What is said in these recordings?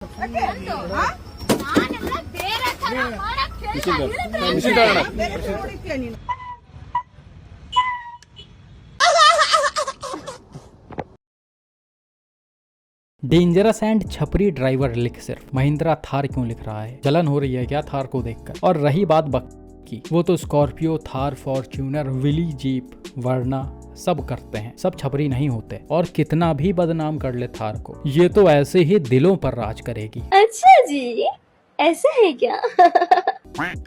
Dangerous and छपरी driver लिख सिर्फ महिंद्रा थार क्यों लिख रहा है? जलन हो रही है क्या थार को देखकर? और रही बात बक की, वो तो Scorpio, Thar, Fortuner, Willys, jeep, वर्ना सब करते हैं, सब छपरी नहीं होते। और कितना भी बदनाम कर ले थार को, ये तो ऐसे ही दिलों पर राज करेगी। अच्छा जी, ऐसा है क्या?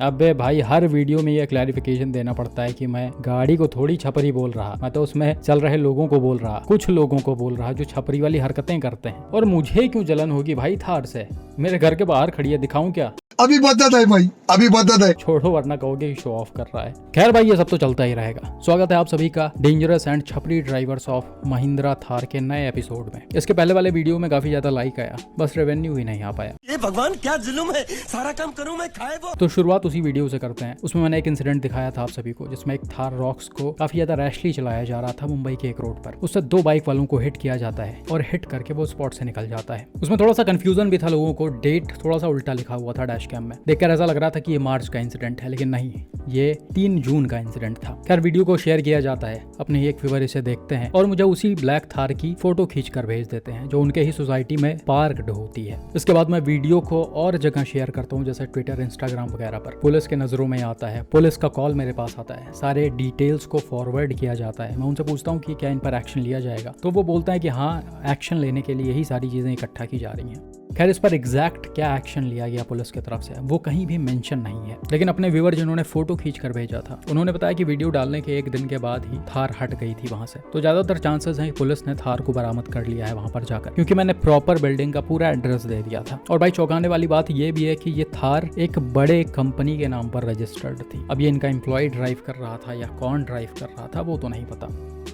अबे भाई, हर वीडियो में ये क्लैरिफिकेशन देना पड़ता है कि मैं गाड़ी को थोड़ी छपरी बोल रहा, मैं तो उसमें चल रहे लोगों को बोल रहा, कुछ लोगों को बोल रहा जो छपरी वाली हरकतें करते हैं। और मुझे क्यों जलन होगी भाई थार से? मेरे घर के बाहर खड़ी है, दिखाऊं क्या? अभी बदत है भाई, अभी बदत है। छोड़ो, वरना कहोगे कि शो ऑफ कर रहा है। खैर भाई, ये सब तो चलता ही रहेगा। स्वागत है आप सभी का डेंजरस एंड छपरी ड्राइवर्स ऑफ महिंद्रा थार के नए एपिसोड में। इसके पहले वाले वीडियो में काफी ज्यादा लाइक आया, बस रेवेन्यू ही नहीं आ पाया। ये भगवान क्या जुल्म है, सारा काम करूं मैं, खाए वो। तो शुरुआत उसी वीडियो से करते हैं। उसमें मैंने एक इंसिडेंट दिखाया था आप सभी को, जिसमें एक थार रॉक्स को काफी ज्यादा रैशली चलाया जा रहा था मुंबई के एक रोड पर। उससे दो बाइक वालों को हिट किया जाता है और हिट करके वो स्पॉट से निकल जाता है। उसमें थोड़ा सा कंफ्यूजन भी था लोगों को, डेट थोड़ा सा उल्टा लिखा हुआ था डैश कैम में। देखकर ऐसा लग रहा था कि ये मार्च का इंसिडेंट है, लेकिन नहीं, ये 3 जून का इंसिडेंट था। खैर, वीडियो को शेयर किया जाता है, अपने एक व्यूअर इसे देखते हैं और मुझे उसी ब्लैक थार की फोटो खींच कर भेज देते हैं जो उनके ही सोसाइटी में पार्कड होती है। इसके बाद मैं वीडियो को और जगह शेयर करता हूँ, जैसे ट्विटर, इंस्टाग्राम वगैरह पर। पुलिस के नजरों में आता है, पुलिस का कॉल मेरे पास आता है, सारे डिटेल्स को फॉरवर्ड किया जाता है। मैं उनसे पूछता हूँ कि क्या इन पर एक्शन लिया जाएगा, तो वो बोलता है कि हाँ, एक्शन लेने के लिए ही सारी चीजें इकट्ठा की जा रही हैं। खैर, इस पर एग्जैक्ट क्या एक्शन लिया गया पुलिस की तरफ से वो कहीं भी मेंशन नहीं है, लेकिन अपने व्यूअर जिन्होंने फोटो खींच कर भेजा था, उन्होंने बताया कि वीडियो डालने के 1 दिन के बाद ही थार हट गई थी वहां से। तो ज्यादातर चांसेस हैं कि पुलिस ने थार को बरामद कर लिया है वहां पर जाकर, क्योंकि मैंने प्रॉपर बिल्डिंग का पूरा एड्रेस दे दिया था। और भाई, चौंकाने वाली बात ये भी है कि ये थार एक बड़े कंपनी के नाम पर रजिस्टर्ड थी। अब ये इनका एम्प्लॉय ड्राइव कर रहा था या कौन ड्राइव कर रहा था वो तो नहीं पता।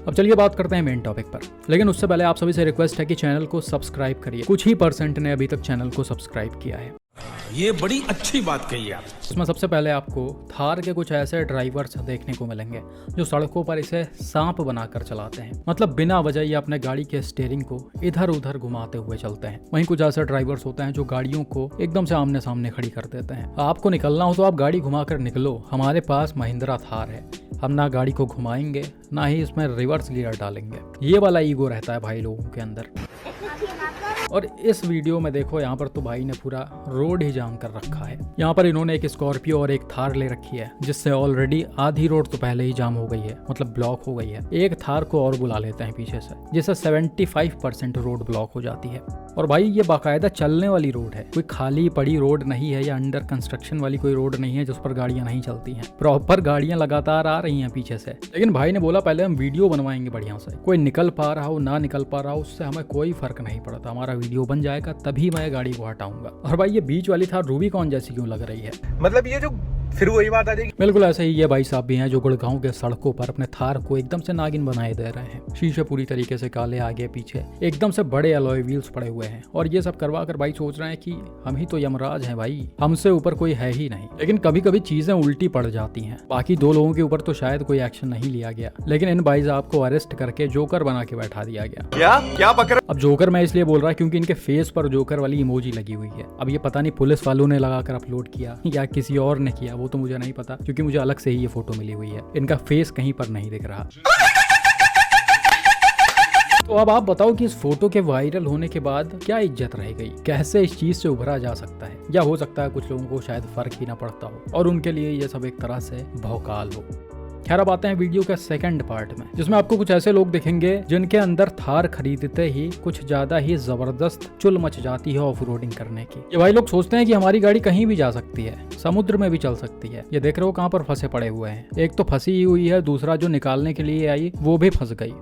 अब चलिए बात करते हैं मेन टॉपिक पर, लेकिन उससे पहले आप सभी से रिक्वेस्ट है कि चैनल को सब्सक्राइब करिए। कुछ ही % ने अभी तक चैनल को सब्सक्राइब किया है। ये बड़ी अच्छी बात कही आप। इसमें सबसे पहले आपको थार के कुछ ऐसे ड्राइवर्स देखने को मिलेंगे जो सड़कों पर इसे सांप बनाकर चलाते हैं। मतलब बिना वजह ये अपने गाड़ी के स्टीयरिंग को इधर उधर घुमाते हुए चलते हैं। वहीं कुछ ऐसे ड्राइवर्स होते हैं जो गाड़ियों को एकदम से आमने सामने खड़ी कर देते हैं। आपको निकलना हो तो आप गाड़ी घुमाकर निकलो, हमारे पास महिंद्रा थार है, हम ना गाड़ी को घुमाएंगे ना ही इसमें रिवर्स गियर डालेंगे। ये वाला ईगो रहता है भाई लोगों के अंदर। और इस वीडियो में देखो, यहाँ पर तो भाई ने पूरा रोड ही जाम कर रखा है। यहाँ पर इन्होंने एक स्कॉर्पियो और एक थार ले रखी है, जिससे ऑलरेडी आधी रोड तो पहले ही जाम हो गई है, मतलब ब्लॉक हो गई है। एक थार को और बुला लेते हैं पीछे से, जिससे 75% रोड ब्लॉक हो जाती है। और भाई, ये बाकायदा चलने वाली रोड है, कोई खाली पड़ी रोड नहीं है या अंडर कंस्ट्रक्शन वाली कोई रोड नहीं है जिस पर गाड़ियां नहीं चलती हैं। प्रॉपर गाड़ियां लगातार आ रही हैं पीछे से। लेकिन भाई ने बोला पहले हम वीडियो बनवाएंगे बढ़िया से, कोई निकल पा रहा हो ना निकल पा रहा हो उससे हमें कोई फर्क नहीं पड़ता, हमारा वीडियो बन जाएगा तभी मैं गाड़ी को हटाऊंगा। और भाई, ये बीच वाली थार रूबीकॉन जैसी क्यों लग रही है? मतलब ये जो फिर वही बात आ जाएगी। बिल्कुल ऐसे ही ये भाई साहब भी हैं जो गुड़गांव के सड़कों पर अपने थार को एकदम से नागिन बनाए दे रहे हैं। शीशे पूरी तरीके से काले, आगे पीछे एकदम से बड़े अलॉय व्हील्स पड़े हुए हैं। और ये सब करवा कर भाई सोच रहे हैं कि हम ही तो यमराज हैं भाई, हमसे ऊपर कोई है ही नहीं। लेकिन कभी कभी चीजें उल्टी पड़ जाती हैं। बाकी 2 लोगों के ऊपर तो शायद कोई एक्शन नहीं लिया गया, लेकिन इन भाई साहब को अरेस्ट करके जोकर बना के बैठा दिया गया। क्या पकड़। अब जोकर मैं इसलिए बोल रहा क्योंकि इनके फेस पर जोकर वाली इमोजी लगी हुई है। अब ये पता नहीं पुलिस वालों ने लगाकर अपलोड किया या किसी और ने किया, वो तो मुझे नहीं पता, क्योंकि मुझे अलग से ही ये फोटो मिली हुई है। इनका फेस कहीं पर नहीं दिख रहा। तो अब आप बताओ कि इस फोटो के वायरल होने के बाद क्या इज्जत रह गई, कैसे इस चीज से उभरा जा सकता है? या हो सकता है कुछ लोगों को शायद फर्क ही ना पड़ता हो और उनके लिए ये सब एक तरह से भौकाल हो। खैर, अब आते हैं वीडियो के सेकंड पार्ट में, जिसमें आपको कुछ ऐसे लोग दिखेंगे जिनके अंदर थार खरीदते ही कुछ ज्यादा ही जबरदस्त चुल मच जाती है ऑफ रोडिंग करने की। ये भाई लोग सोचते हैं कि हमारी गाड़ी कहीं भी जा सकती है, समुद्र में भी चल सकती है। ये देख रहे हो कहाँ पर फंसे पड़े हुए हैं। एक तो फंसी ही हुई है, दूसरा जो निकालने के लिए आई वो भी फंस गई।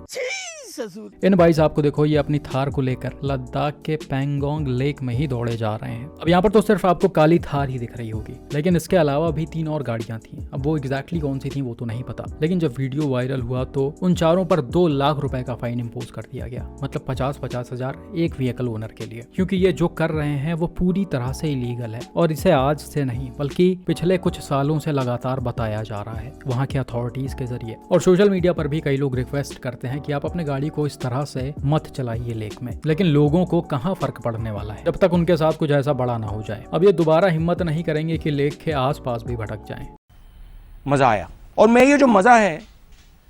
इन भाई साहब को देखो, ये अपनी थार को लेकर लद्दाख के पैंगोंग लेक में ही दौड़े जा रहे हैं। अब यहाँ पर तो सिर्फ आपको काली थार ही दिख रही होगी, लेकिन इसके अलावा भी 3 और गाड़ियां थी। अब वो एग्जैक्टली कौन सी थी वो तो नहीं पता, लेकिन जब वीडियो वायरल हुआ तो उन चारों पर 2 लाख रुपए का फाइन इम्पोज कर दिया गया। मतलब 50-50 हजार एक व्हीकल ओनर के लिए, क्योंकि ये जो कर रहे हैं वो पूरी तरह से इलीगल है और इसे आज से नहीं बल्कि पिछले कुछ सालों से लगातार बताया जा रहा है वहाँ के अथॉरिटीज के जरिए। और सोशल मीडिया पर भी कई लोग रिक्वेस्ट करते हैं कि आप अपने गाड़ी गाड़ी को इस तरह से मत चलाइए लेक में। लेकिन लोगों को कहाँ फर्क पड़ने वाला है जब तक उनके साथ कुछ ऐसा बड़ा ना हो जाए। अब ये दोबारा हिम्मत नहीं करेंगे कि लेक के आसपास भी भटक जाएं। मजा आया, और मैं ये जो मजा है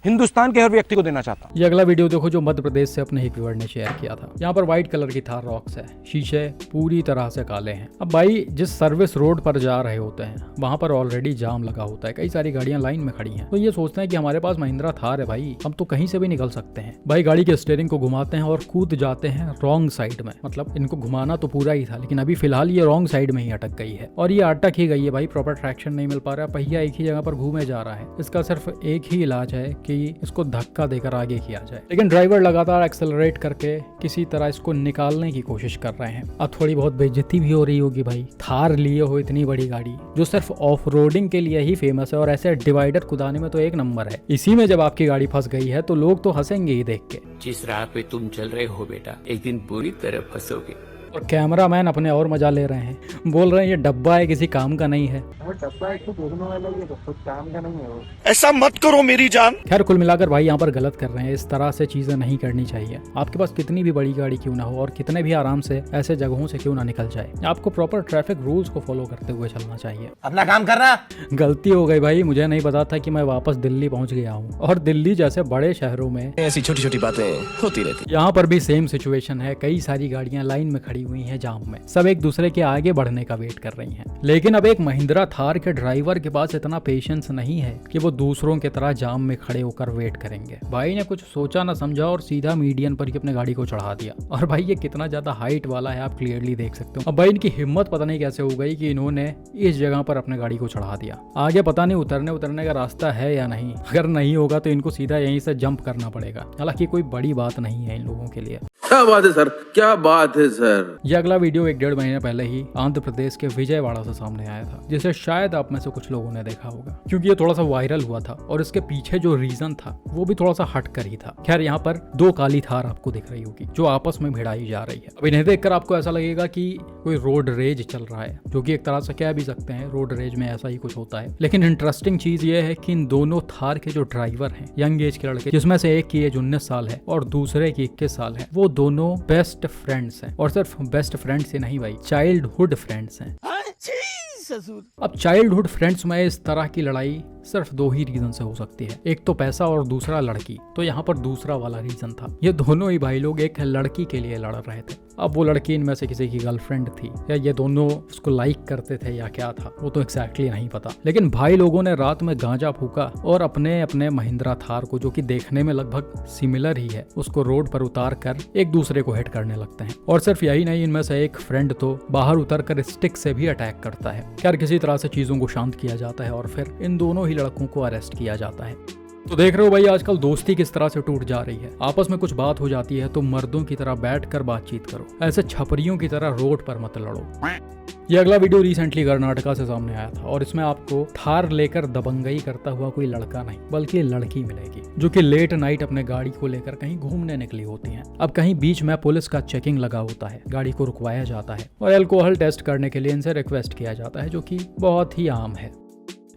हिंदुस्तान के हर व्यक्ति को देना चाहता हूँ। ये अगला वीडियो देखो जो मध्य प्रदेश से अपने ही व्यूअर ने शेयर किया था। यहाँ पर व्हाइट कलर की थार रॉक्स है, शीशे पूरी तरह से काले हैं। अब भाई जिस सर्विस रोड पर जा रहे होते हैं वहां पर ऑलरेडी जाम लगा होता है, कई सारी गाड़ियां लाइन में खड़ी हैं। तो ये सोचते हैं कि हमारे पास महिंद्रा थार है भाई, हम तो कहीं से भी निकल सकते हैं। भाई गाड़ी के स्टीयरिंग को घुमाते हैं और कूद जाते हैं रॉन्ग साइड में। मतलब इनको घुमाना तो पूरा ही था, लेकिन अभी फिलहाल ये रॉन्ग साइड में ही अटक गई है। और ये अटक ही गई है भाई, प्रॉपर ट्रैक्शन नहीं मिल पा रहा, पहिया एक ही जगह पर घूमे जा रहा है। इसका सिर्फ एक ही इलाज है कि इसको धक्का देकर आगे किया जाए। लेकिन ड्राइवर लगातार एक्सेलरेट करके किसी तरह इसको निकालने की कोशिश कर रहे हैं। अब थोड़ी बहुत बेइज्जती भी हो रही होगी भाई, थार लिए हो इतनी बड़ी गाड़ी जो सिर्फ ऑफ रोडिंग के लिए ही फेमस है, और ऐसे डिवाइडर कुदाने में तो एक नंबर है। इसी में जब आपकी गाड़ी फंस गई है तो लोग तो हंसेंगे ही देख के। जिस राह पे तुम चल रहे हो बेटा, एक दिन पूरी तरह फंसोगे। और कैमरामैन अपने और मजा ले रहे हैं, बोल रहे हैं ये डब्बा है, किसी काम का नहीं है। ऐसा मत करो मेरी जान। खैर कुल मिलाकर भाई यहाँ पर गलत कर रहे हैं, इस तरह से चीजें नहीं करनी चाहिए। आपके पास कितनी भी बड़ी गाड़ी क्यों ना हो और कितने भी आराम से ऐसे जगहों से क्यों ना निकल जाए, आपको प्रॉपर ट्रैफिक रूल्स को फॉलो करते हुए चलना चाहिए। अपना काम करना। गलती हो गई भाई, मुझे नहीं पता था कि मैं वापस दिल्ली पहुंच गया हूँ। और दिल्ली जैसे बड़े शहरों में ऐसी छोटी छोटी बातें होती रहती। यहाँ पर भी सेम सिचुएशन है, कई सारी गाड़ियां लाइन में खड़ी हुई हैं जाम में, सब एक दूसरे के आगे बढ़ने का वेट कर रही हैं। लेकिन अब एक महिंद्रा थार के ड्राइवर के पास इतना पेशेंस नहीं है कि वो दूसरों की तरह जाम में खड़े होकर वेट करेंगे। भाई ने कुछ सोचा ना समझा और सीधा मीडियन पर ही अपने गाड़ी को चढ़ा दिया। और भाई ये कितना ज्यादा हाइट वाला है आप क्लियरली देख सकते हो। अब भाई इनकी हिम्मत पता नहीं कैसे हो गई कि इन्होंने इस जगह पर अपने गाड़ी को चढ़ा दिया। आगे पता नहीं उतरने का रास्ता है या नहीं, अगर नहीं होगा तो इनको सीधा यहीं से जंप करना पड़ेगा। हालांकि कोई बड़ी बात नहीं है इन लोगों के लिए। क्या बात है सर, क्या बात है सर। ये अगला वीडियो 1-1.5 महीने पहले ही आंध्र प्रदेश के विजयवाड़ा से सामने आया था, जिसे शायद आप में से कुछ लोगों ने देखा होगा क्योंकि ये थोड़ा सा वायरल हुआ था और इसके पीछे जो रीजन था वो भी थोड़ा सा हट कर ही था। खैर यहाँ पर 2 काली थार आपको दिख रही होगी जो आपस में भिड़ाई जा रही है। अब इन्हें देखकर आपको ऐसा लगेगा कि कोई रोड रेज चल रहा है, जो कि एक तरह से कह भी सकते हैं रोड रेज में ऐसा ही कुछ होता है। लेकिन इंटरेस्टिंग चीज ये है कि इन दोनों थार के जो ड्राइवर हैं, यंग एज के लड़के, जिसमें से एक की एज 19 साल है और दूसरे की 21 साल है, वो दोनों बेस्ट फ्रेंड्स हैं। और सिर्फ बेस्ट फ्रेंड्स ही नहीं भाई, चाइल्डहुड फ्रेंड्स हैं। अब चाइल्डहुड फ्रेंड्स में इस तरह की लड़ाई सिर्फ 2 ही रीजन से हो सकती है, एक तो पैसा और दूसरा लड़की। तो यहाँ पर दूसरा वाला रीजन था, ये दोनों ही भाई लोग एक लड़की के लिए लड़ रहे थे। अब वो लड़की इनमें से किसी की गर्लफ्रेंड थी या ये दोनों उसको लाइक करते थे या क्या था, वो तो एग्जैक्टली नहीं पता। लेकिन भाई लोगों ने रात में गांजा फूका और अपने अपने महिंद्रा थार को, जो कि देखने में लगभग सिमिलर ही है, उसको रोड पर उतार कर एक दूसरे को हिट करने लगते हैं। और सिर्फ यही नहीं, इनमें से एक फ्रेंड तो बाहर उतर कर स्टिक से भी अटैक करता है। खैर किसी तरह से चीजों को शांत किया जाता है और फिर इन दोनों ही लड़कों को अरेस्ट किया जाता है। तो देख रहे हो भाई आजकल दोस्ती किस तरह से टूट जा रही है। आपस में कुछ बात हो जाती है तो मर्दों की तरह बैठकर बातचीत करो, ऐसे छपरियों की तरह रोड पर मत लड़ो। ये अगला वीडियो रिसेंटली कर्नाटका से सामने आया था और इसमें आपको थार लेकर दबंगई करता हुआ कोई लड़का नहीं बल्कि लड़की मिलेगी, जो कि लेट नाइट अपने गाड़ी को लेकर कहीं घूमने निकली होती हैं। अब कहीं बीच में पुलिस का चेकिंग लगा होता है, गाड़ी को रुकवाया जाता है और अल्कोहल टेस्ट करने के लिए इनसे रिक्वेस्ट किया जाता है, जो कि बहुत ही आम है।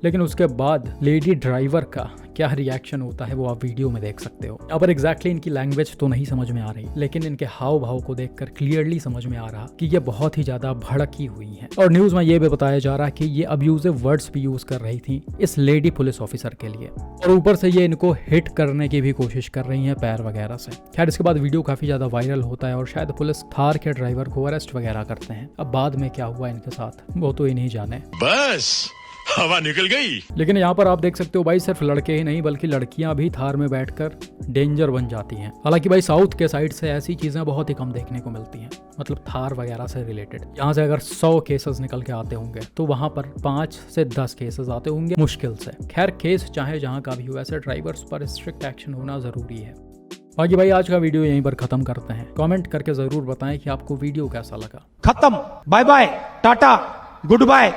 लेकिन उसके बाद लेडी ड्राइवर का क्या रिएक्शन होता है वो आप वीडियो में देख सकते हो। यहाँ पर एग्जैक्टली इनकी लैंग्वेज तो नहीं समझ में आ रही, लेकिन इनके हाव भाव को देखकर क्लियरली समझ में आ रहा कि ये बहुत ही ज्यादा भड़की हुई हैं। और न्यूज में ये भी बताया जा रहा है कि ये अब्यूजिव वर्ड्स भी यूज कर रही थी इस लेडी पुलिस ऑफिसर के लिए, और ऊपर से ये इनको हिट करने की भी कोशिश कर रही है पैर वगैरह से। खैर इसके बाद वीडियो काफी ज्यादा वायरल होता है और शायद पुलिस थार के ड्राइवर को अरेस्ट वगैरह करते हैं। अब बाद में क्या हुआ इनके साथ वो तो इन्हीं जाने। बस हवा निकल गई। लेकिन यहाँ पर आप देख सकते हो भाई सिर्फ लड़के ही नहीं बल्कि लड़कियां भी थार में बैठकर डेंजर बन जाती हैं। हालांकि भाई साउथ के साइड से ऐसी चीजें बहुत ही कम देखने को मिलती हैं, मतलब थार वगैरह से रिलेटेड। यहाँ से अगर 100 केसेस निकल के आते होंगे तो वहां पर 5 से 10 केसेस आते होंगे मुश्किल से। खैर केस चाहे जहाँ का भी हो, ऐसे ड्राइवर्स पर स्ट्रिक्ट एक्शन होना जरूरी है। बाकी भाई आज का वीडियो यहीं पर खत्म करते हैं। कमेंट करके जरूर बताएं कि आपको वीडियो कैसा लगा। खत्म, bye bye, tata, good bye.